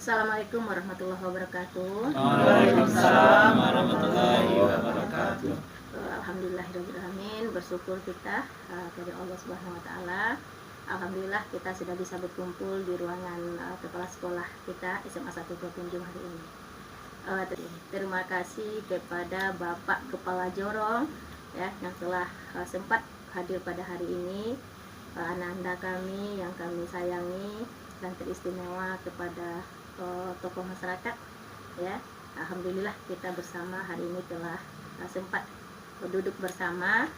Assalamualaikum warahmatullahi wabarakatuh. Waalaikumsalam warahmatullahi wabarakatuh. Alhamdulillahirrahmanirrahim. Bersyukur kita kepada Allah Subhanahu wa taala. Alhamdulillah kita sudah bisa berkumpul di ruangan kepala sekolah kita SMA 1 Provinjung hari ini. Terima kasih kepada Bapak Kepala Jorong ya yang telah sempat hadir pada hari ini. Anak-anak kami yang kami sayangi dan teristimewa kepada tokoh masyarakat ya. Alhamdulillah kita bersama hari ini telah sempat duduk bersama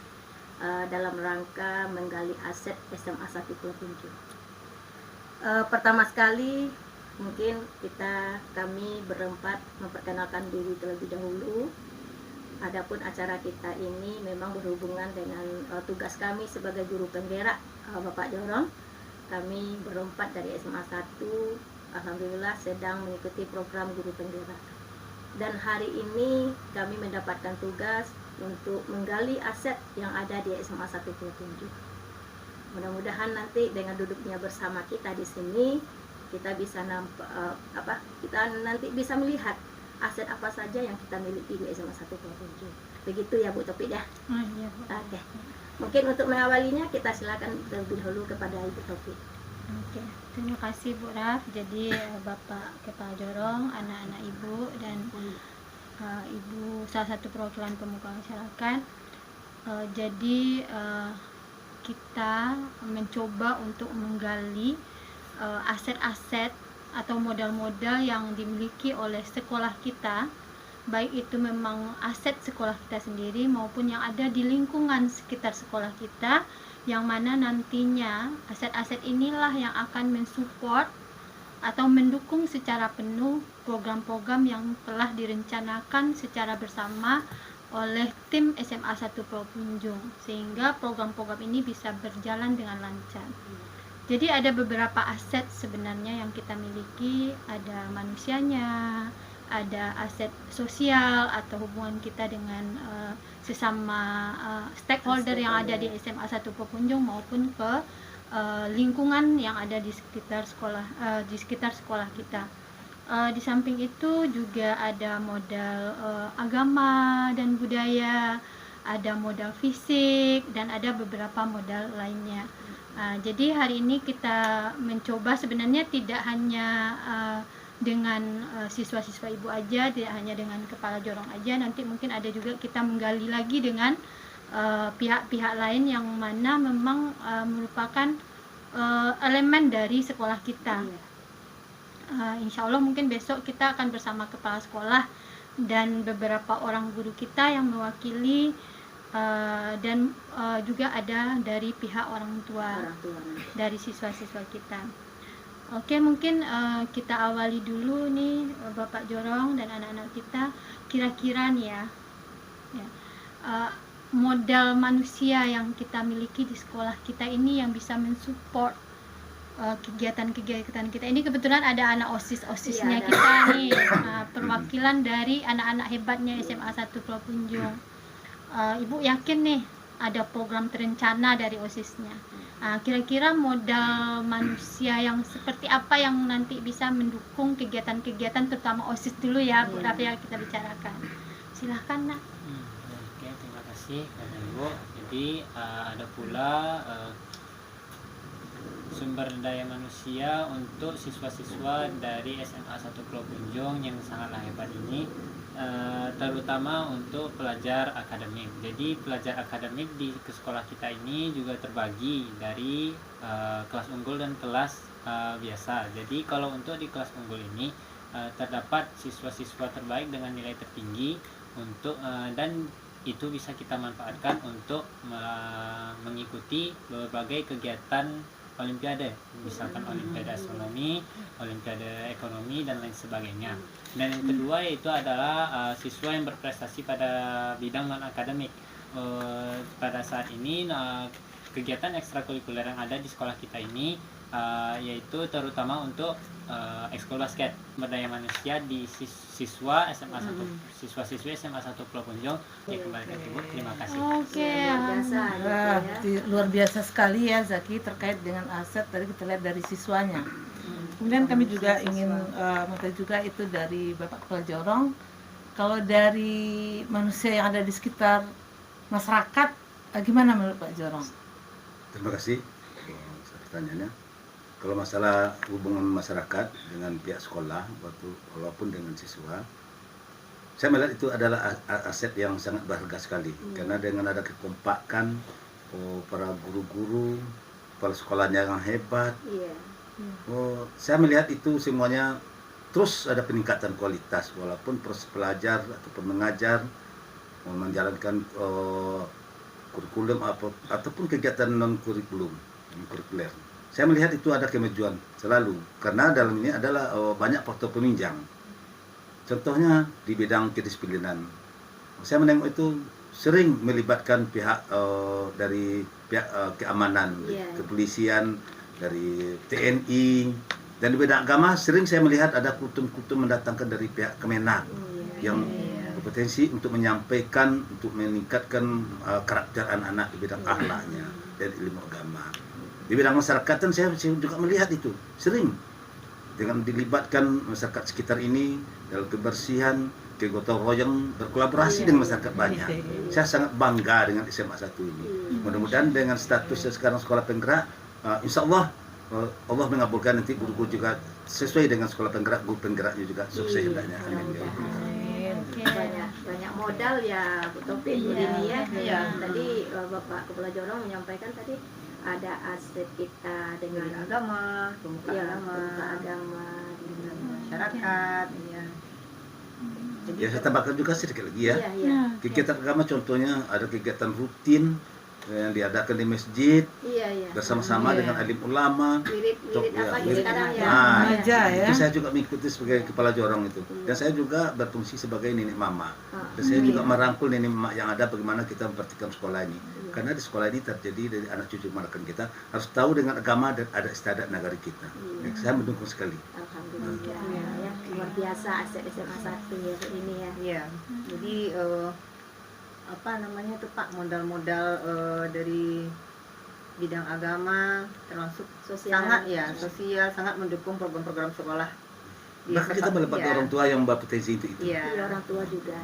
dalam rangka menggali aset SMA 1 Provinjung. Pertama sekali mungkin kami berempat memperkenalkan diri terlebih dahulu. Adapun acara kita ini memang berhubungan dengan tugas kami sebagai guru penggerak Bapak Jorong. Kami berempat dari SMA 1 alhamdulillah sedang mengikuti program guru penggerak. Dan hari ini kami mendapatkan tugas untuk menggali aset yang ada di SMA 1 Provinjung. Mudah-mudahan nanti dengan duduknya bersama kita di sini kita bisa kita nanti bisa melihat aset apa saja yang kita miliki di SMA 1 Provinjung. Begitu ya Bu Topik ya? Iya, Bu. Oke. Mungkin untuk mengawalinya kita silakan terlebih dahulu kepada Ibu Topik. Oke, terima kasih Bu Raf. Jadi Bapak Kepala Jorong, anak-anak Ibu dan Ibu salah satu perwakilan pemuka masyarakat. Jadi kita mencoba untuk menggali aset-aset atau modal-modal yang dimiliki oleh sekolah kita, baik itu memang aset sekolah kita sendiri maupun yang ada di lingkungan sekitar sekolah kita, yang mana nantinya aset-aset inilah yang akan mensupport atau mendukung secara penuh program-program yang telah direncanakan secara bersama oleh tim SMA 1 Provinjung, sehingga program-program ini bisa berjalan dengan lancar. Jadi ada beberapa aset sebenarnya yang kita miliki, ada manusianya, ada aset sosial atau hubungan kita dengan sesama stakeholder yang ada di SMA 1 Provinjung maupun ke lingkungan yang ada di sekitar sekolah kita. Di samping itu juga ada modal agama dan budaya, ada modal fisik dan ada beberapa modal lainnya. Jadi hari ini kita mencoba sebenarnya tidak hanya dengan siswa-siswa Ibu aja, tidak hanya dengan kepala jorong aja, nanti mungkin ada juga kita menggali lagi dengan pihak-pihak lain yang mana memang merupakan elemen dari sekolah kita. Insya Allah mungkin besok kita akan bersama kepala sekolah dan beberapa orang guru kita yang mewakili dan juga ada dari pihak orang tua dari siswa-siswa kita. Oke, mungkin kita awali dulu nih Bapak Jorong dan anak-anak kita, kira-kira nih ya, modal manusia yang kita miliki di sekolah kita ini yang bisa mensupport kegiatan-kegiatan kita ini. Kebetulan ada anak OSIS-OSISnya kita nih, perwakilan dari anak-anak hebatnya SMA 1 Provinjung. Ibu yakin nih ada program terencana dari OSISnya. Kira-kira modal manusia yang seperti apa yang nanti bisa mendukung kegiatan-kegiatan terutama OSIS dulu ya Bu Raf ya kita bicarakan. Silahkan Nak. Oke, terima kasih Bapak Ibu. Jadi ada pula sumber daya manusia untuk siswa-siswa dari SMA 1 Provinjung yang sangatlah hebat ini, terutama untuk pelajar akademik. Jadi pelajar akademik di sekolah kita ini juga terbagi dari kelas unggul dan kelas biasa. Jadi kalau untuk di kelas unggul ini terdapat siswa-siswa terbaik dengan nilai tertinggi untuk dan itu bisa kita manfaatkan untuk mengikuti berbagai kegiatan olimpiade, misalkan olimpiade astronomi, olimpiade ekonomi dan lain sebagainya. Dan yang kedua yaitu adalah siswa yang berprestasi pada bidang non akademik. Pada saat ini kegiatan ekstrakurikuler yang ada di sekolah kita ini yaitu terutama untuk ekskul basket, berdaya manusia di siswa SMA 1 siswa-siswi SMA 1 Provinjung. Ya, kembali ke Ibu. Terima kasih. Oke, Luar biasa sekali ya Zaki terkait dengan aset. Tadi kita lihat dari siswanya. Kemudian kami juga ingin minta juga itu dari Bapak Kepala Jorong, kalau dari manusia yang ada di sekitar masyarakat, gimana menurut Pak Jorong? Terima kasih pertanyaannya. Kalau masalah hubungan masyarakat dengan pihak sekolah, walaupun dengan siswa, saya melihat itu adalah aset yang sangat berharga sekali. Karena dengan ada kekompakan para guru-guru, kepala sekolahnya yang hebat, saya melihat itu semuanya terus ada peningkatan kualitas, walaupun proses pelajar ataupun mengajar, menjalankan kurikulum ataupun kegiatan non kurikuler. Saya melihat itu ada kemajuan selalu, karena dalam ini adalah banyak faktor peminjam. Contohnya di bidang kedisiplinan, saya menengok itu sering melibatkan pihak dari pihak keamanan, kepolisian, dari TNI, dan di bidang agama sering saya melihat ada kutum-kutum mendatangkan dari pihak Kemenak yang berpotensi untuk menyampaikan, untuk meningkatkan karakter anak-anak di bidang akhlaknya dan ilmu agama. Di bidang masyarakatan saya juga melihat itu sering dengan dilibatkan masyarakat sekitar ini dalam kebersihan, kegotong royong, berkolaborasi dengan masyarakat banyak. Saya sangat bangga dengan SMA 1 ini. Mudah-mudahan dengan statusnya sekarang sekolah penggerak, insya Allah Allah mengabulkan nanti guru-guru juga sesuai dengan sekolah penggerak, guru penggeraknya juga sukses hendaknya. Amin. Banyak modal ya Bu Taufik ini ya. Tadi Bapak Kepala Jorong menyampaikan tadi ada aset kita dengan agama, pemuka agama, dengan masyarakat, Ya, saya tambahkan juga sedikit lagi ya. Kegiatan agama contohnya ada kegiatan rutin yang diadakan di masjid bersama-sama dengan alim ulama. Wirid apa wirid. sekarang ya? Itu saya juga mengikuti sebagai kepala jorong itu. Dan saya juga berfungsi sebagai nenek mama. Dan saya juga merangkul nenek mama yang ada bagaimana kita memperhatikan sekolah ini. Karena di sekolah ini terjadi dari anak cucu makan kita harus tahu dengan agama dan ada istiadat negara kita. Saya mendukung sekali. Alhamdulillah ya, luar biasa aset SMA 1 ini ya. Iya. Jadi apa namanya tuh Pak, modal-modal dari bidang agama termasuk sangat sosial, sangat mendukung program-program sekolah. Bahkan kita melibatkan orang tua yang berpotensi itu. Iya, orang tua juga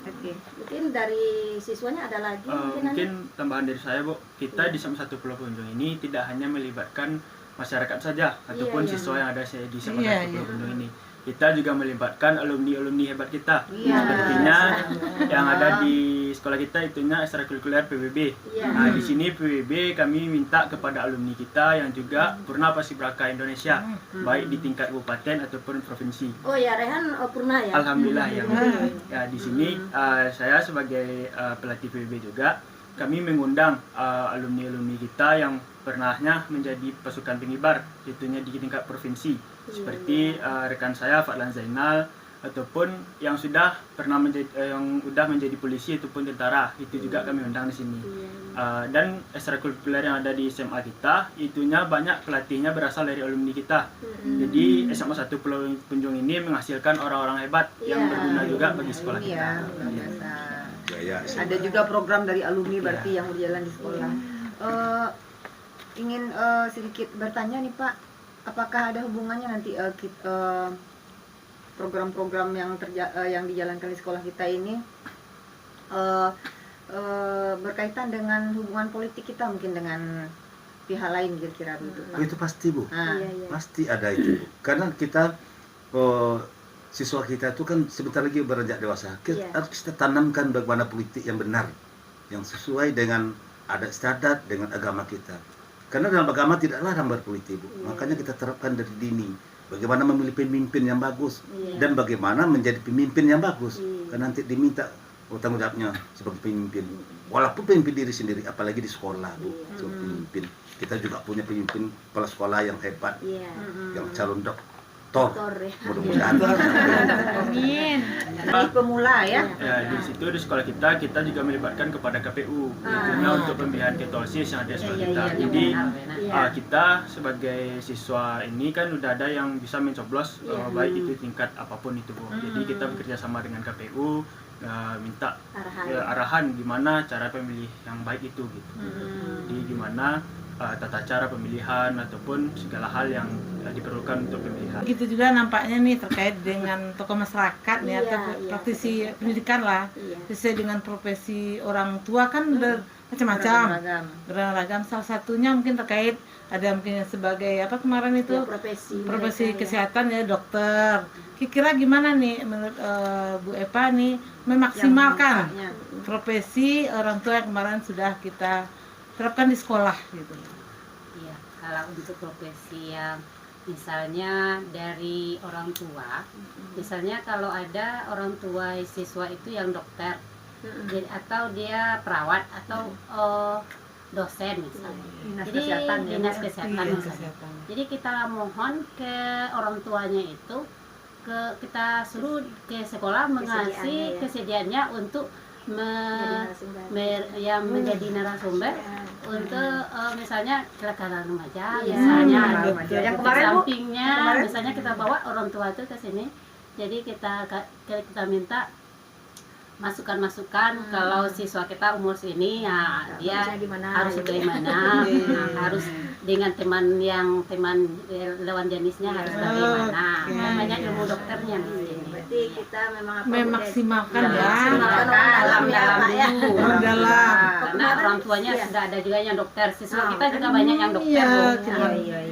Oke. Mungkin dari siswanya ada lagi mungkin tambahan dari saya Bu, kita di SMA 1 Pulau Punjung ini tidak hanya melibatkan masyarakat saja ataupun siswa yang ada di SMA 1 Pulau Punjung ini. Kita juga melibatkan alumni-alumni hebat kita. Sepertinya yang ada di sekolah kita itunya ekstrakurikuler PBB. Nah, di sini PBB kami minta kepada alumni kita yang juga pernah paskibraka Indonesia, baik di tingkat kabupaten ataupun provinsi. Oh ya, Rehan pernah ya? Alhamdulillah ya. Ya, di sini saya sebagai pelatih PBB juga, kami mengundang alumni-alumni kita yang pernahnya menjadi pasukan pengibar, itunya di tingkat provinsi, seperti rekan saya Fadlan Zainal, ataupun yang sudah pernah menjadi polisi ataupun tentara, itu juga kami undang di sini. Dan ekstrakurikuler yang ada di SMA kita, itunya banyak pelatihnya berasal dari alumni kita. Jadi SMA 1 Pulau Punjung ini menghasilkan orang-orang hebat yang berguna juga bagi sekolah kita. Ada juga program dari alumni berarti yang berjalan di sekolah. Ingin sedikit bertanya nih Pak, apakah ada hubungannya nanti program-program yang dijalankan di sekolah kita ini berkaitan dengan hubungan politik kita mungkin dengan pihak lain kira-kira begitu Pak? Itu pasti Bu, pasti ada itu Bu. Karena kita siswa kita itu kan sebentar lagi beranjak dewasa. Harus kita tanamkan bagaimana politik yang benar, yang sesuai dengan adat istiadat dengan agama kita. Karena dalam agama tidak larang berpolitik Bu. Makanya kita terapkan dari dini bagaimana memilih pemimpin yang bagus dan bagaimana menjadi pemimpin yang bagus. Karena nanti diminta tanggung jawabnya sebagai pemimpin. Walaupun pemimpin diri sendiri, apalagi di sekolah Bu. Sebagai pemimpin. Kita juga punya pemimpin kepala sekolah yang hebat, yang calon doktor. Mudah-mudahan. Amin. Dari pemula ya. Ya, di situ di sekolah kita juga melibatkan kepada KPU, tentunya untuk pemilihan ketua OSIS yang ada di sekolah kita. Jadi kita sebagai siswa ini kan udah ada yang bisa mencoblos baik itu tingkat apapun itu Bu. Jadi kita bekerja sama dengan KPU, minta arahan gimana cara pemilih yang baik itu gitu. Jadi gimana tata cara pemilihan ataupun segala hal yang diperlukan untuk pemilihan. Begitu juga nampaknya nih terkait dengan tokoh masyarakat nih atau praktisi pendidikan lah, sesuai dengan profesi orang tua kan macam-macam, beragam. Salah satunya mungkin terkait ada mungkin sebagai apa kemarin itu profesi kesehatan ya dokter. Kira-kira gimana nih menurut Bu Epa nih memaksimalkan profesi orang tua yang kemarin sudah kita terapkan di sekolah gitu. Iya, kalau untuk profesi yang misalnya dari orang tua, misalnya kalau ada orang tua siswa itu yang dokter, atau dia perawat atau dosen misalnya, dinas kesehatan misalnya. Jadi kita mohon ke orang tuanya itu, kita suruh ke sekolah mengasih kesediaannya untuk menjadi narasumber untuk misalnya kelakaran remaja misalnya, yang sampingnya misalnya kita bawa orang tua itu ke sini, jadi kita minta masukan kalau siswa kita umur segini ya dia harus bagaimana, harus dengan teman lawan jenisnya harus bagaimana, banyak ilmu dokternya di sini. Berarti kita memang memaksimalkan dalam karena orang tuanya sudah ada juga yang dokter, siswa kita juga banyak yang dokter.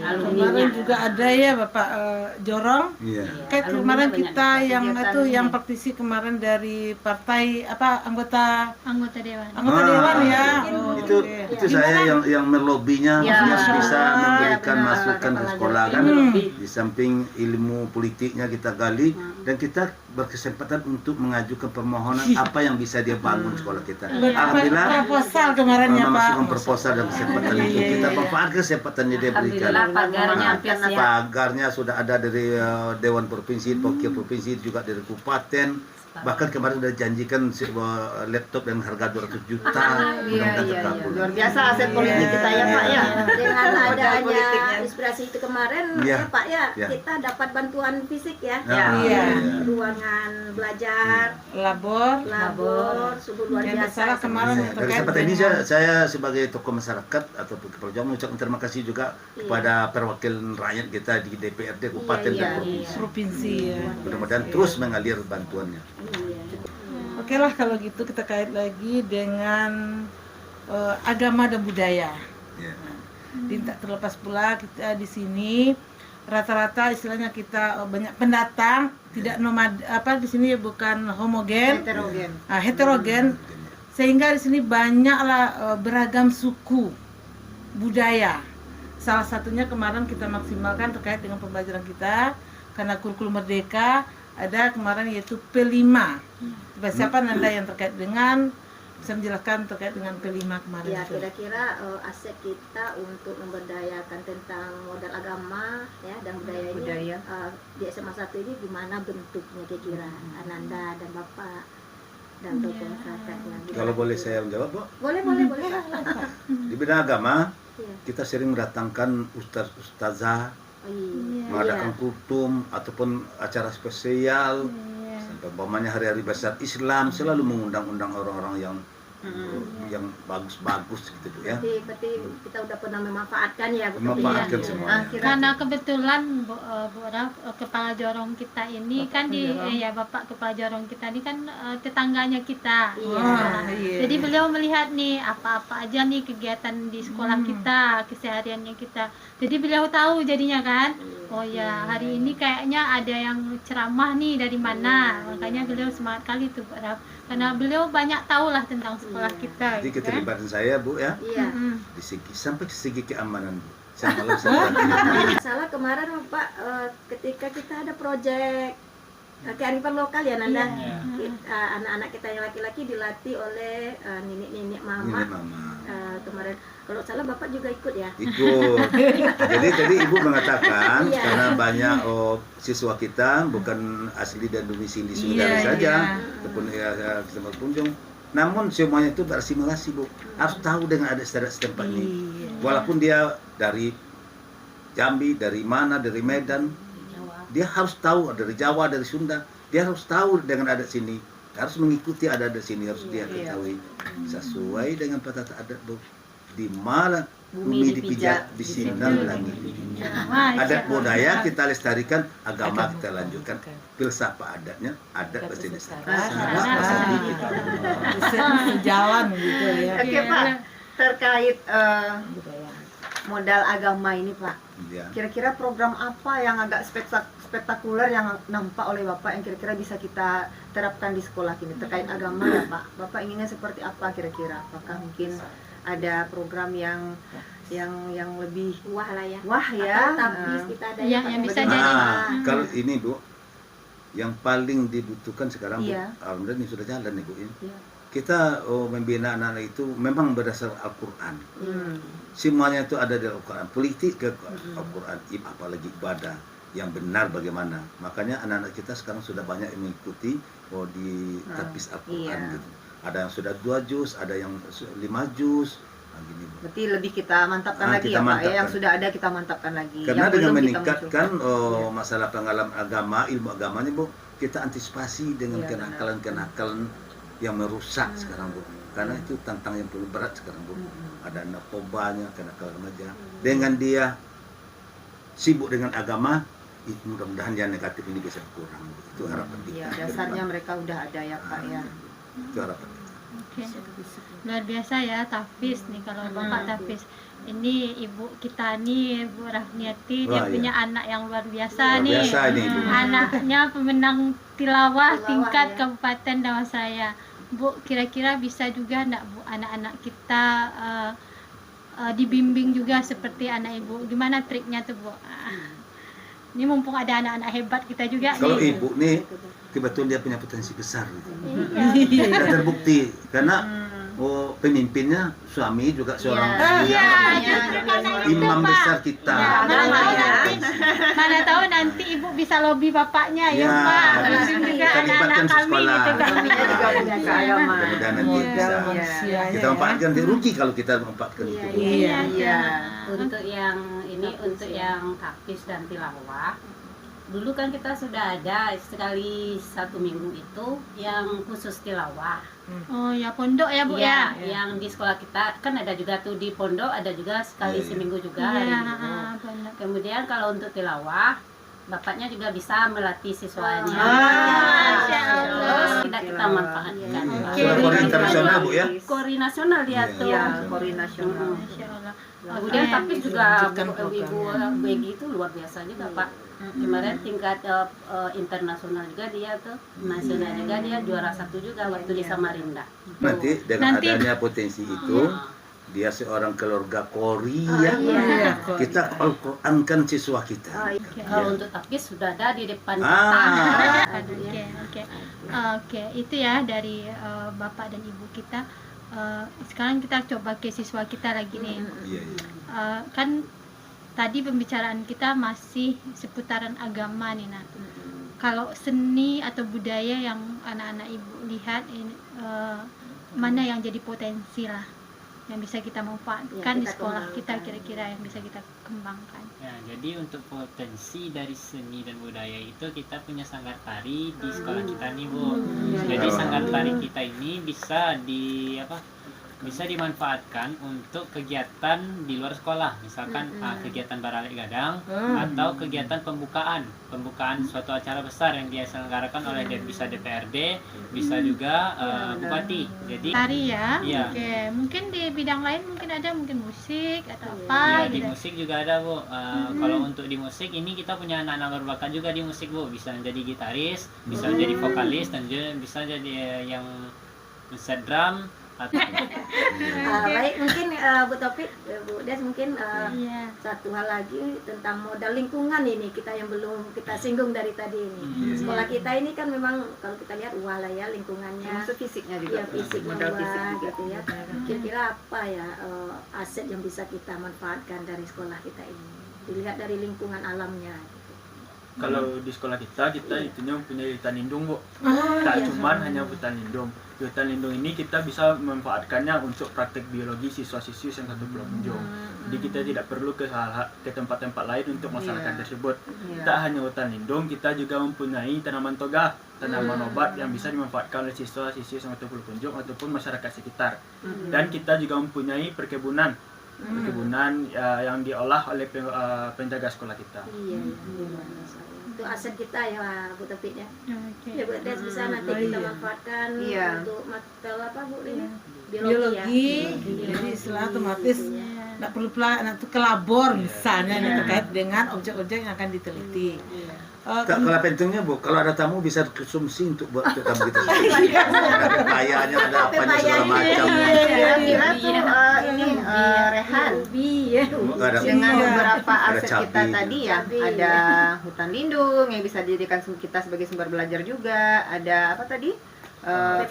Kemarin juga ada ya Bapak Jorong. Kayak kemarin kita yang praktisi kemarin dari partai apa anggota dewan ya. Itu saya yang melobinya bisa memberikan masukan ke sekolah kan. Di samping ilmu politiknya kita gali dan kita berkesempatan untuk mengajukan permohonan apa yang bisa dia bangun sekolah kita. Alhamdulillah proposal kemarin ya Pak. Masukkan proposal dan kesempatan itu kita manfaatkan kesempatannya dia berikan. Pagarnya sudah ada dari Dewan Provinsi, Wakil Provinsi juga dari Kabupaten. Bahkan kemarin sudah janjikan sebuah laptop dengan harga 200 juta. Mudah-mudahan terkabul. Luar biasa aset politik kita ya Pak ya. Dengan adanya inspirasi itu kemarin ya Pak ya, kita dapat bantuan fisik ya. Ruangan belajar, labor, sungguh luar biasa. Dari kesempatan ini saya sebagai tokoh masyarakat ataupun kepala Jawa mengucapkan terima kasih juga kepada perwakilan rakyat kita di DPRD Kabupaten dan Provinsi. Mudah-mudahan terus mengalir bantuannya. Oke lah kalau gitu kita kait lagi dengan agama dan budaya. Tidak terlepas pula kita di sini rata-rata istilahnya kita banyak pendatang, tidak nomad di sini bukan homogen, heterogen. Sehingga di sini banyaklah beragam suku budaya. Salah satunya kemarin kita maksimalkan terkait dengan pembelajaran kita karena kurikulum merdeka ada kemarin yaitu P5. Siapa Nanda yang terkait dengan bisa menjelaskan terkait dengan P5 kemarin? Ya, kira-kira aset kita untuk memberdayakan tentang modal agama ya dan budaya ini di SMA 1 ini gimana bentuknya kira-kira Ananda dan Bapak dan tokoh masyarakatnya. Kalau boleh saya menjawab, Bu? Boleh. Di bidang agama kita sering mendatangkan ustazah, mengadakan kultum ataupun acara spesial. Umpamanya hari-hari besar Islam selalu mengundang-undang orang-orang yang bagus-bagus gitu ya. Berarti kita udah pernah memanfaatkan ya. Memanfaatkan semua. Karena kebetulan Bu Raf, kepala jorong kita ini Bapak kepala jorong kita ini kan tetangganya kita. Jadi beliau melihat nih apa-apa aja nih kegiatan di sekolah kita, kesehariannya kita. Jadi beliau tahu jadinya kan. Oh ya, hari ini kayaknya ada yang ceramah nih dari mana. Makanya beliau semangat kali tuh Bu Raf. Karena beliau banyak tahu lah tentang sekolah kita. Jadi keterlibatan saya Bu ya, sampai segi keamanan Bu. Salah kemarin Pak, ketika kita ada proyek kearifan lokal ya Nanda, anak-anak kita yang laki-laki dilatih oleh nenek-nenek mama. Kemarin kalau salah Bapak juga ikut ya? Ikut. Jadi tadi Ibu mengatakan karena banyak siswa kita bukan asli dan domisili Sunda saja, ataupun tempat kunjung. Namun semuanya itu berasimilasi Bu. Harus tahu dengan adat istiadat setempat ini. Walaupun dia dari Jambi, dari mana, dari Medan, dia harus tahu dari Jawa, dari Sunda. Dia harus tahu dengan adat sini. Harus mengikuti adat sini, harus dia ketahui sesuai dengan tata adat Bu. Di mana bumi dipijak, bisinan lagi. Wah, Adat budaya kita lestarikan, agama kita lanjutkan. Filsafat adatnya, adat pasti dilestarikan. Sejalan gitu ya. Oke Pak, terkait modal agama ini Pak, Ya. kira-kira program apa yang agak spektakuler yang nampak oleh Bapak yang kira-kira bisa kita terapkan di sekolah ini terkait agama ya Pak? Bapak inginnya seperti apa kira-kira? Apakah mungkin ada program yang lebih Wah lah ya. wah ya? Tapi kita ada yang bisa jadi. Kalau ini Bu, yang paling dibutuhkan sekarang Bu, Iya. alhamdulillah ini sudah jalan nih Bu. Iya. Kita membina anak-anak itu memang berdasar Al-Quran. Semuanya itu ada di Al-Quran. Politik ke Al-Quran, apalagi ibadah yang benar bagaimana. Makanya anak-anak kita sekarang sudah banyak yang mengikuti di tapis Al-Quran Iya. gitu. Ada yang sudah 2 juz, ada yang 5 juz. Nah, gini Bu. Berarti lebih kita mantapkan lagi Kita ya Pak ya, mantapkan. yang sudah ada kita mantapkan lagi. Karena Yang dengan belum kita meningkatkan munculkan. masalah pengalaman agama, ilmu agamanya Bu, kita antisipasi dengan Iya, kenakalan-kenakalan yang merusak sekarang Bu. Karena itu tantangan yang paling berat sekarang Bu. Ada narkobanya, kenakalan remaja. Dengan dia sibuk dengan agama, itu mudah-mudahan yang negatif ini bisa berkurang. Itu harapan kita. Iya, ke dasarnya depan. mereka udah ada ya Pak ya. Itu harapan kita. Oke. Luar biasa ya tahfiz nih kalau Bapak tahfiz. Ini ibu kita nih, Bu Rafniati, dia Wah, iya. punya anak yang luar biasa Luar nih. biasa ini, Ibu. Anaknya pemenang tilawah tingkat ya. Kabupaten Dawasraya. Bu, kira-kira bisa juga enggak Bu anak-anak kita dibimbing juga seperti anak ibu? Gimana triknya tuh Bu? Ini mumpung ada anak-anak hebat kita juga Kalau nih. ibu nih, kebetulan dia punya potensi besar gitu. Iya. Sudah terbukti karena pemimpinnya suami juga seorang Iya, yang justru karena itu, imam Pak. besar kita. Ya, mana Agama tahu ya. nanti, mana tahu nanti ibu bisa lobby bapaknya ya, Ya, Pak. Bimbing juga kita anak-anak libatkan kami sekolah. gitu kan. Suaminya juga punya keagamaan. Mudah-mudahan nanti Modal bisa manusianya kita manfaatkan. Rugi kalau kita manfaatkan itu. Iya. Iya. Untuk yang ini untuk yang tahfiz dan tilawah, dulu kan kita sudah ada sekali 1 minggu itu yang khusus tilawah. Oh ya, pondok ya Bu ya. Yang di sekolah kita kan ada juga tuh di pondok, ada juga sekali Iya, iya. seminggu juga Iya, hari Minggu. pondok. Kemudian kalau untuk tilawah, bapaknya juga bisa melatih siswanya. Masya Allah. Terus kita manfaatkan. Oke. Sudah Korea internasional Bu ya. Kori nasional dia Iya. tuh. Iya, Kori nasional. Masya Allah. Kemudian Oke. tapi juga Lanjutkan ibu Begi itu luar biasa juga Pak. Kemarin tingkat internasional juga dia tuh, nasional juga dia juara 1 juga waktu di Samarinda. Nanti dengan Nanti- adanya potensi itu, dia seorang keluarga Kori ya. Iya. Kita Al-Qurankan siswa kita. Kalau untuk tahfiz sudah ada di depan Ah. Oke, oke. Oke, itu ya dari Bapak dan Ibu kita. Sekarang kita coba ke siswa kita lagi nih. Iya, iya. Kan tadi pembicaraan kita masih seputaran agama nih, Nak. Kalau seni atau budaya yang anak-anak Ibu lihat ini, mana yang jadi potensi lah yang bisa kita manfaatkan di kita sekolah kita, kembangkan. kira-kira yang bisa kita kembangkan. Ya, jadi untuk potensi dari seni dan budaya itu kita punya sanggar tari di sekolah kita nih Bu. Jadi sanggar tari kita ini bisa bisa dimanfaatkan untuk kegiatan di luar sekolah, misalkan kegiatan baralek gadang atau kegiatan pembukaan suatu acara besar yang diselenggarakan oleh bisa DPRD, bisa juga bupati. Jadi Tari ya. Iya. Oke, mungkin di bidang lain mungkin ada mungkin musik atau ya, apa di gitu. musik juga ada Bu. Kalau untuk di musik ini kita punya anak-anak berbakat juga di musik Bu, bisa menjadi gitaris, bisa menjadi vokalis, dan juga bisa jadi yang bisa drum atau Baik, mungkin Bu Taufik, Bu Des mungkin Iya. satu hal lagi tentang modal lingkungan ini kita yang belum kita singgung dari tadi ini. Sekolah kita ini kan memang kalau kita lihat wah lah ya lingkungannya, Termasuk fisiknya ya juga. fisik Modal fisik wah juga. gitu ya. Kira-kira apa ya aset yang bisa kita manfaatkan dari sekolah kita ini? Dilihat dari lingkungan alamnya. Gitu. Kalau di sekolah kita itunya punya hutan lindung Bu. Oh, Tak iya. cuman hanya hutan lindung. Di hutan lindung ini kita bisa memanfaatkannya untuk praktek biologi siswa-siswi yang satu Pulau Punjung. Jadi kita tidak perlu ke tempat-tempat lain untuk melaksanakan Iya. tersebut. Iya. Tak hanya hutan lindung, kita juga mempunyai tanaman toga, tanaman obat yang bisa dimanfaatkan oleh siswa-siswi yang satu Pulau Punjung ataupun masyarakat sekitar. Dan kita juga mempunyai perkebunan perkebunan yang diolah oleh penjaga sekolah kita. Iya. Itu aset kita ya Bu Tepit ya. Oke. Ya Bu Tes bisa nanti kita manfaatkan untuk mata apa Bu ini? Biologi. Ya. Jadi istilah otomatis nggak perlu anak itu ke labor misalnya yang terkait dengan objek-objek yang akan diteliti. Kalau pentingnya Bu, kalau ada tamu bisa konsumsi untuk buat untuk tamu kita. Ada pepayanya, ada apanya segala macam. Kira-kira tuh ini Rehan dengan beberapa aset kita tadi ya, ada hutan lindung yang bisa dijadikan kita sebagai sumber belajar juga, ada apa tadi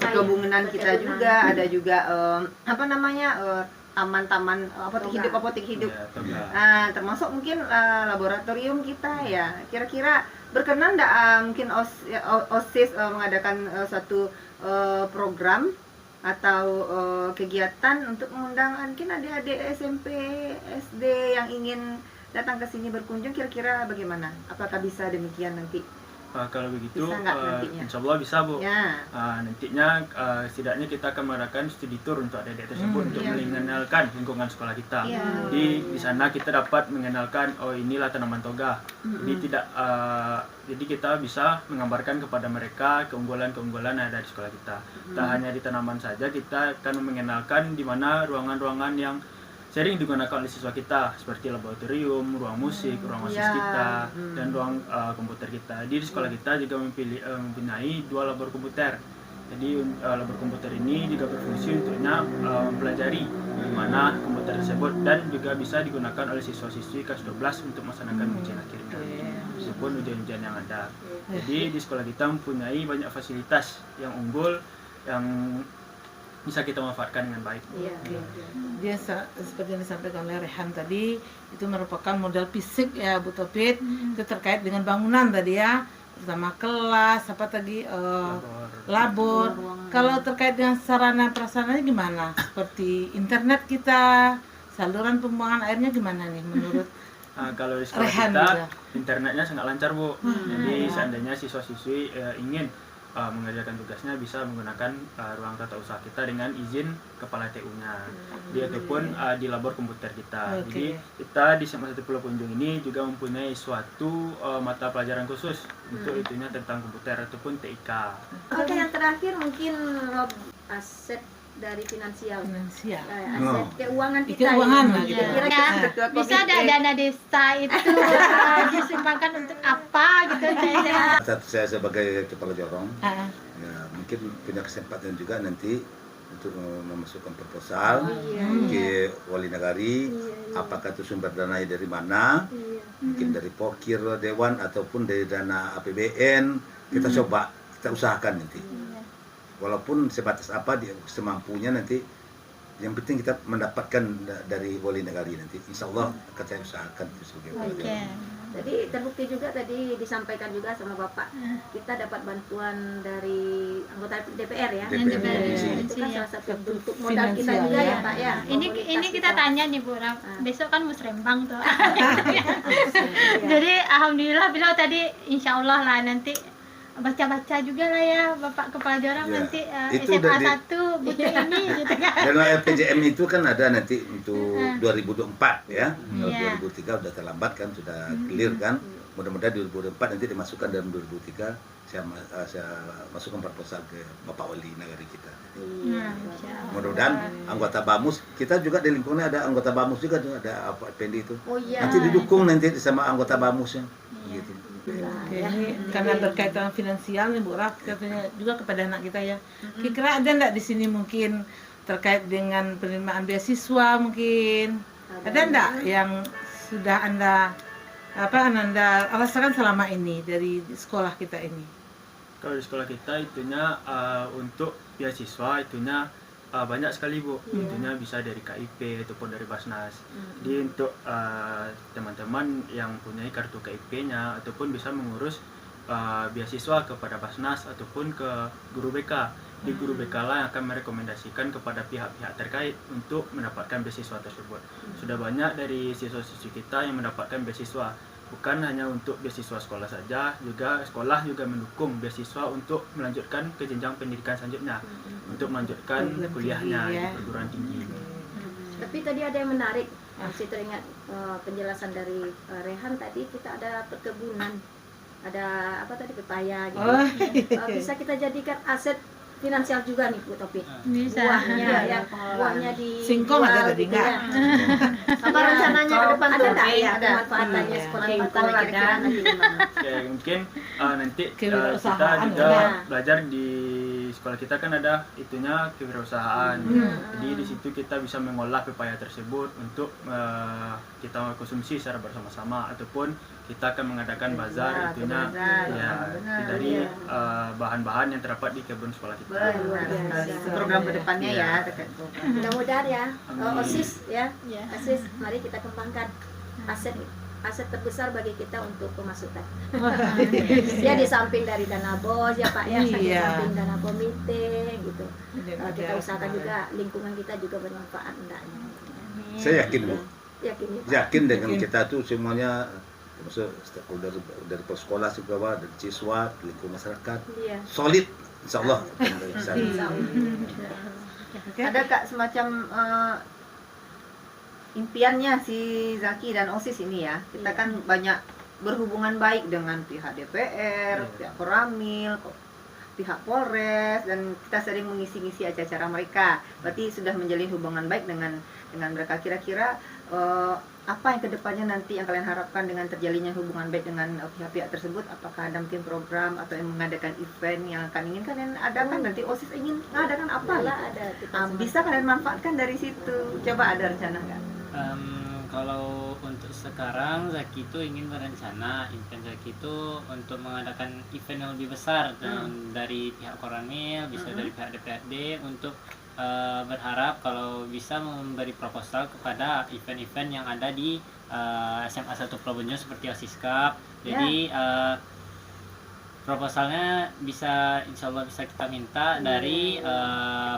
perkebunan kita juga, ada juga taman-taman apotek hidup. Nah, termasuk mungkin laboratorium kita ya. Kira-kira berkenan enggak mungkin OSIS mengadakan suatu program atau kegiatan untuk mengundang mungkin adik-adik SMP, SD yang ingin datang ke sini berkunjung, kira-kira bagaimana? Apakah bisa demikian nanti? Kalau begitu, Bisa nggak nantinya? insya Allah bisa Bu. Ya. Nantinya setidaknya kita akan mengadakan studi tour untuk adik-adik tersebut untuk mengenalkan lingkungan sekolah kita. Jadi di sana kita dapat mengenalkan, oh inilah tanaman toga. Jadi kita bisa menggambarkan kepada mereka keunggulan-keunggulan yang ada di sekolah kita. Tak hanya di tanaman saja, kita akan mengenalkan di mana ruangan-ruangan yang sering digunakan oleh siswa kita, seperti laboratorium, ruang musik, ruang OSIS kita, dan ruang komputer kita. Di sekolah kita juga mempunyai 2 labor komputer. Jadi labor komputer ini juga berfungsi untuknya mempelajari di mana komputer tersebut, dan juga bisa digunakan oleh siswa-siswi kelas 12 untuk melaksanakan ujian akhirnya, meskipun ujian-ujian yang ada. Jadi di sekolah kita mempunyai banyak fasilitas yang unggul yang bisa kita manfaatkan dengan baik. Dia seperti yang disampaikan oleh Rehan tadi, itu merupakan modal fisik ya Bu Topit. Itu terkait dengan bangunan tadi ya, pertama kelas, apa tadi labor. Kalau terkait dengan sarana prasarananya gimana? Seperti internet kita, saluran pembuangan airnya gimana nih menurut kalau di sekolah Rehan kita juga? internetnya sangat lancar Bu. Jadi seandainya siswa-siswi ingin mengerjakan tugasnya, bisa menggunakan ruang tata usaha kita dengan izin kepala TU-nya, ataupun di labor komputer kita. Jadi kita di SMA 1 Pulau Punjung ini juga mempunyai suatu mata pelajaran khusus untuk itunya tentang komputer ataupun TIK. Oke, yang terakhir mungkin aset dari finansial. Aset keuangan kita. Keuangan ya. Kira-kira Bisa ada dana desa itu disumbangkan untuk apa gitu Saya sebagai kepala jorong, ya mungkin punya kesempatan juga nanti untuk memasukkan proposal ke wali nagari, apakah itu sumber dananya dari mana, mungkin dari pokir dewan ataupun dari dana APBN, kita coba, kita usahakan nanti. Walaupun sebatas apa semampunya nanti, yang penting kita mendapatkan dari wali nagari nanti. Insya Allah akan saya usahakan itu sebagai wali nagari. Jadi terbukti juga tadi disampaikan juga sama Bapak, kita dapat bantuan dari anggota DPR ya. Itu kan salah satu bentuk modal kita juga ya Pak ya. Ini kita tanya nih Bu Raf, besok kan musrembang tuh. Jadi alhamdulillah beliau tadi insya Allah lah nanti baca-baca juga lah ya Bapak Kepala Jorong nanti SMA 1 butuh ini gitu kan. Dan LPJM itu kan ada nanti untuk 2024 ya. Kalau 2003 udah terlambat kan, sudah clear kan. Mudah-mudahan 2024 nanti dimasukkan dalam 2003 saya masukkan proposal ke Bapak Wali Nagari kita. Mudah-mudahan anggota BAMUS, kita juga di lingkungannya ada anggota BAMUS juga, ada Pak Pendi itu. Nanti didukung nanti sama anggota BAMUS-nya. Gitu. Ini karena berkaitan finansial nih Bu Raf, katanya juga kepada anak kita ya. Kira-kira ada enggak di sini mungkin terkait dengan penerimaan beasiswa mungkin? Ada enggak yang sudah Anda rasakan selama ini dari sekolah kita ini? Kalau di sekolah kita itunya untuk beasiswa itunya banyak sekali Bu. Itunya bisa dari KIP ataupun dari Basnas. Jadi untuk teman-teman yang punya kartu KIP-nya ataupun bisa mengurus beasiswa kepada Basnas ataupun ke guru BK. Di guru BK lah yang akan merekomendasikan kepada pihak-pihak terkait untuk mendapatkan beasiswa tersebut. Sudah banyak dari siswa-siswi kita yang mendapatkan beasiswa. Bukan hanya untuk beasiswa sekolah saja, juga sekolah juga mendukung beasiswa untuk melanjutkan ke jenjang pendidikan selanjutnya, untuk melanjutkan kuliahnya di perguruan tinggi. Tapi tadi ada yang menarik, Masih teringat penjelasan dari Rehan tadi, kita ada perkebunan, ada apa tadi, pepaya gitu. Bisa kita jadikan aset finansial juga nih Bu Topik. Bisa. Buahnya ya, buahnya di Singkong ada tadi nggak? Apa rencananya ke depan ada tuh? nggak ya Ada. pemanfaatannya seperti itu? Manfaatnya kira-kira nanti gimana? Ya, mungkin nanti kita Kewirausahaan, juga ya. belajar di sekolah kita kan ada itunya kewirausahaan. Jadi di situ kita bisa mengolah pepaya tersebut untuk kita konsumsi secara bersama-sama, ataupun kita akan mengadakan bazar itunya ya dari bahan-bahan yang terdapat di kebun sekolah kita. Benar sekali. Itu program kedepannya ya terkait program. Mudah-mudahan ya, Amin. OSIS ya, Ya. OSIS, mari kita kembangkan aset terbesar bagi kita untuk pemasukan. Ya di samping dari dana BOS ya Pak ya, di Iya. samping dana komite gitu. Kita usahakan juga lingkungan kita juga bermanfaat hendaknya. Saya yakin Bu, Yakin ya, Pak? yakin dengan kita tuh semuanya, termasuk stakeholder dari sekolah juga, dari siswa, lingkungan masyarakat, Iya. solid, insya Allah. Bisa. Ada Kak semacam impiannya si Zaki dan OSIS ini ya. Kita kan banyak berhubungan baik dengan pihak DPR, pihak Koramil, pihak Polres, dan kita sering mengisi-ngisi acara-acara mereka. Berarti sudah menjalin hubungan baik dengan mereka. Kira-kira apa yang kedepannya nanti yang kalian harapkan dengan terjalinnya hubungan baik dengan pihak-pihak tersebut? Apakah ada mungkin program atau yang mengadakan event yang akan ingin kalian adakan? Nanti OSIS ingin mengadakan apa? Malah ada kita Bisa kalian manfaatkan dari situ. Coba ada rencana nggak? Kalau untuk sekarang Zaki itu ingin berencana event Zaki itu untuk mengadakan event yang lebih besar dari pihak Koramil, bisa dari pihak DPRD, untuk berharap kalau bisa memberi proposal kepada event-event yang ada di SMA 1 Probolinggo seperti OSIS Cup. Jadi proposalnya bisa, insya Allah bisa kita minta dari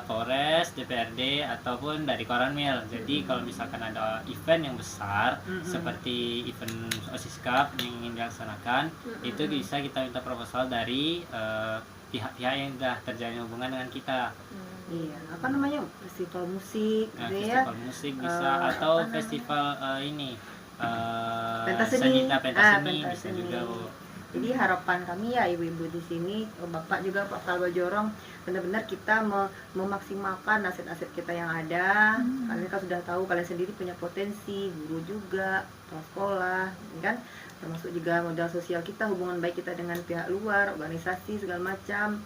Polres, DPRD ataupun dari Koramil. Jadi kalau misalkan ada event yang besar seperti event OSIS Cup yang ingin dilaksanakan, itu bisa kita minta proposal dari pihak-pihak yang sudah terjalin hubungan dengan kita. Iya, apa namanya, festival musik, Nah, gitu ya? festival musik bisa, atau apa namanya? festival ini Pentas seni. seni, pentas seni Pentas bisa seni. juga Bu. Jadi harapan kami ya ibu-ibu di sini, bapak juga Pak Kalba Jorong, benar-benar kita memaksimalkan aset-aset kita yang ada. Kalian kan sudah tahu, kalian sendiri punya potensi, guru juga, kepala sekolah, kan? Termasuk juga modal sosial kita, hubungan baik kita dengan pihak luar, organisasi segala macam.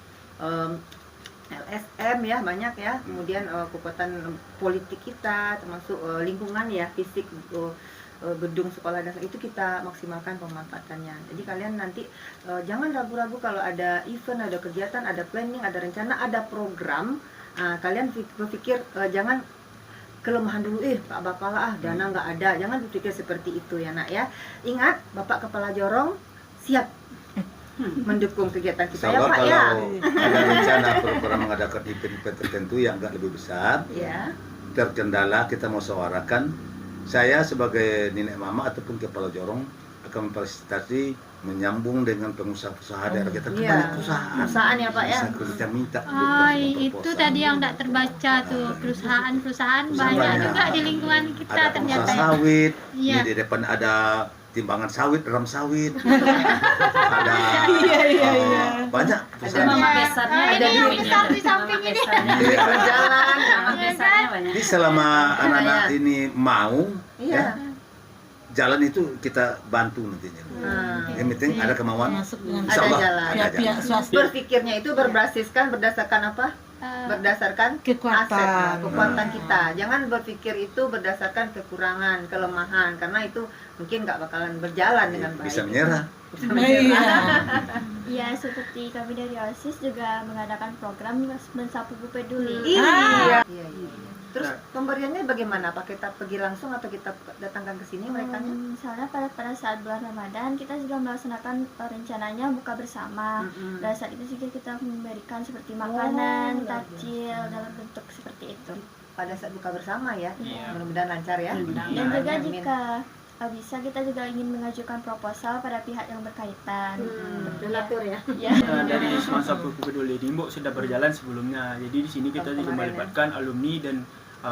LSM ya banyak ya, kemudian kekuatan politik kita, termasuk lingkungan ya, fisik, gedung sekolah dasar itu kita maksimalkan pemanfaatannya. Jadi kalian nanti jangan ragu-ragu kalau ada event, ada kegiatan, ada planning, ada rencana, ada program. Kalian berpikir jangan kelemahan dulu, Pak Bapak lah dana nggak ada. Jangan berpikir seperti itu ya Nak ya. Ingat, Bapak Kepala Jorong siap mendukung kegiatan kita ya Insya Allah Pak ya. kalau ada rencana program mengadakan event-event tertentu yang agak lebih besar, Ya. terkendala kita mau suarakan, saya sebagai nenek mama ataupun kepala jorong akan memfasilitasi menyambung dengan pengusaha-pengusaha daerah kita Iya. banyak Perusahaan ya Pak ya. Bisa kita minta Itu tadi yang tidak terbaca tuh, perusahaan banyak juga di lingkungan kita ada ternyata. pengusaha sawit, Iya. di depan ada timbangan sawit, ram sawit, ada banyak perusahaan. Mama besarnya Ini ada yang di besar di samping ini. Iya. Kalau jalan, Mama besarnya banyak. Jadi selama anak-anak ini mau, iya. ya, jalan itu kita bantu nantinya. Yang penting ada kemauan. Masuk dengan Insya Allah Ada jalan. ada pihak jalan. swasta Berpikirnya itu berbasiskan berdasarkan apa? Berdasarkan kekuatan. aset, kekuatan kita. Jangan berpikir itu berdasarkan kekurangan, kelemahan, karena itu mungkin nggak bakalan berjalan dengan baik. Bisa menyerah. Bisa menyerah. Ya, seperti kami dari OSIS juga mengadakan program mensapu Bu Peduli. Iya. Iya. Terus pemberiannya bagaimana? Apa kita pergi langsung atau kita datangkan ke sini mereka? Misalnya pada saat bulan Ramadan kita juga melaksanakan rencananya buka bersama. Pada saat itu juga kita memberikan seperti makanan, takjil dalam bentuk seperti itu. Pada saat buka bersama ya. Iya. Mudah-mudahan lancar ya. Dan juga Amin. jika bisa kita juga ingin mengajukan proposal pada pihak yang berkaitan. Donatur ya. Ya. Dari Semansa Peduli Limbok sudah berjalan sebelumnya. Jadi di sini kita juga melibatkan alumni dan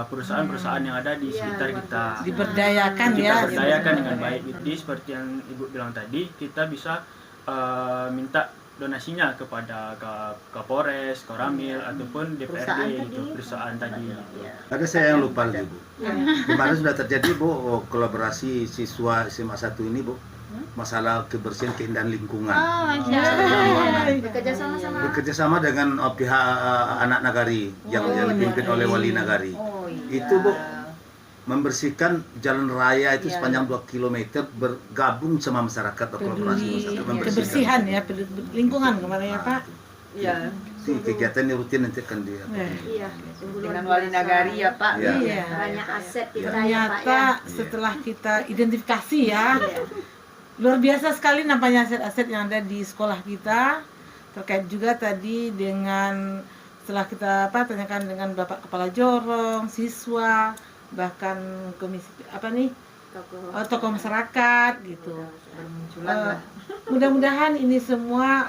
perusahaan-perusahaan yang ada di sekitar kita. Diberdayakan Kita ya. berdayakan dengan baik. Jadi seperti yang Ibu bilang tadi, kita bisa minta donasinya kepada Kapolres, Koramil ataupun DPRD itu perusahaan tadi. Ada saya yang lupa lagi Bu. Kemarin sudah terjadi Bu kolaborasi siswa SMA 1 ini Bu, masalah kebersihan keindahan lingkungan. Bekerja sama dengan pihak anak nagari yang dipimpin oleh wali nagari. Itu Bu membersihkan jalan raya itu sepanjang 2 km, bergabung sama masyarakat, berkolaborasi masyarakat, Kebersihan ya, lingkungan kemarin ya Pak. Iya. Kegiatan ini rutin nanti akan di Iya, sungguh luar Dengan wali biasa. nagari ya Pak. Iya. Banyak aset kita ya Pak Ternyata ya. setelah kita identifikasi ya, luar biasa sekali nampaknya aset-aset yang ada di sekolah kita. Terkait juga tadi dengan setelah kita tanyakan dengan Bapak Kepala Jorong, siswa, bahkan komisi tokoh masyarakat gitu. Mudah-mudahan ini semua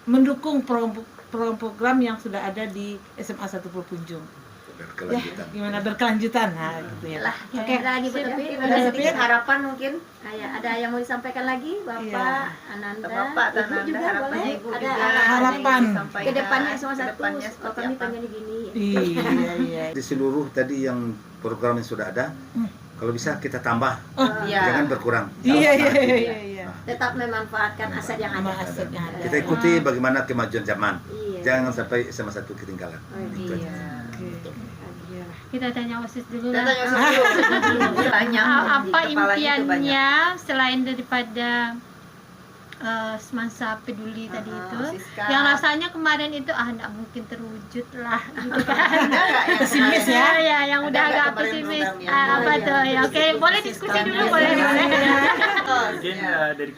mendukung program-program yang sudah ada di SMA 1 Pulau Punjung. berkelanjutan. Ya, gimana berkelanjutan gitu ya. Lah, Oke. ada lagi Bu Tepi, Ada sedikit harapan mungkin. ada yang mau disampaikan lagi Bapak Iya. Ananda, Bapak dan Ibu Anda, juga harapannya boleh. Ibu Ada juga. harapan. ke depannya SMA 1, Kedepannya oh, seperti kami apa? pengen gini. Iya. Di seluruh tadi yang program yang sudah ada, kalau bisa kita tambah, Iya. jangan berkurang. Iya. Tetap memanfaatkan aset yang ada. Sama aset yang ada. Kita ikuti bagaimana kemajuan zaman. Iya. Jangan sampai SMA 1 ketinggalan. Oh, Itu aja. Iya. Kita tanya OSIS dulu Kita lah. tanya dulu. Tanya. Apa Di kepalanya itu banyak. impiannya selain daripada semasa peduli tadi itu, Siska. yang rasanya kemarin itu nggak mungkin terwujud lah gitu kan. Pesimis ya. Ya, yang udah Ada nggak agak kemarin pesimis. programnya? Apa tuh ya? Oke, boleh diskusi dulu, boleh. Mungkin dari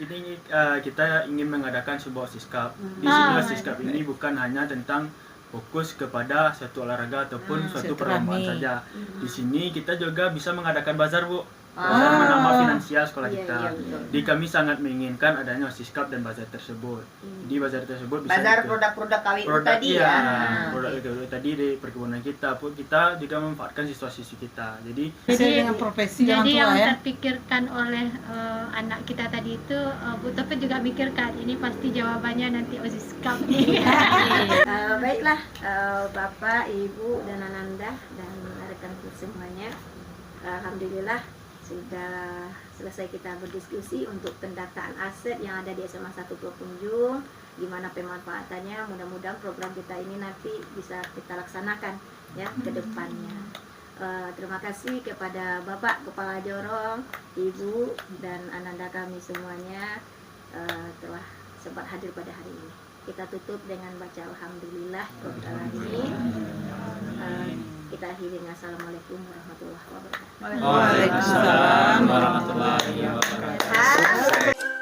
kita ingin mengadakan sebuah siskap. Di sebuah siskap ini bukan hanya tentang fokus kepada suatu olahraga ataupun suatu perlombaan silaturahmi. saja. Di sini kita juga bisa mengadakan bazar, Bu. Bazar menambah finansial sekolah Iya, kita. iya, betul. Jadi kami sangat menginginkan adanya siskap dan bazar tersebut. Jadi bazar tersebut bisa Bazar ikut- produk-produk KWU produk tadi iya, ya. produk itu tadi di perkebunan kita pun kita juga memanfaatkan siswa-siswi kita. Jadi Sesuai dengan profesi orang Jadi tua yang ya. terpikirkan oleh anak kita tadi itu, Bu Topet juga mikirkan ini pasti jawabannya nanti OSIS Cup nih. Baiklah Bapak, Ibu, dan Ananda dan rekan-rekan semuanya, alhamdulillah sudah selesai kita berdiskusi untuk pendataan aset yang ada di SMA 1 Pulau Punjung, gimana pemanfaatannya. Mudah-mudahan program kita ini nanti bisa kita laksanakan ya ke depannya. Terima kasih kepada Bapak Kepala Jorong, Ibu, dan Ananda kami semuanya telah sempat hadir pada hari ini. Kita tutup dengan baca Alhamdulillah Rabbil Alamin. Kita akhiri dengan Assalamualaikum warahmatullahi wabarakatuh. Waalaikumsalam warahmatullahi wabarakatuh.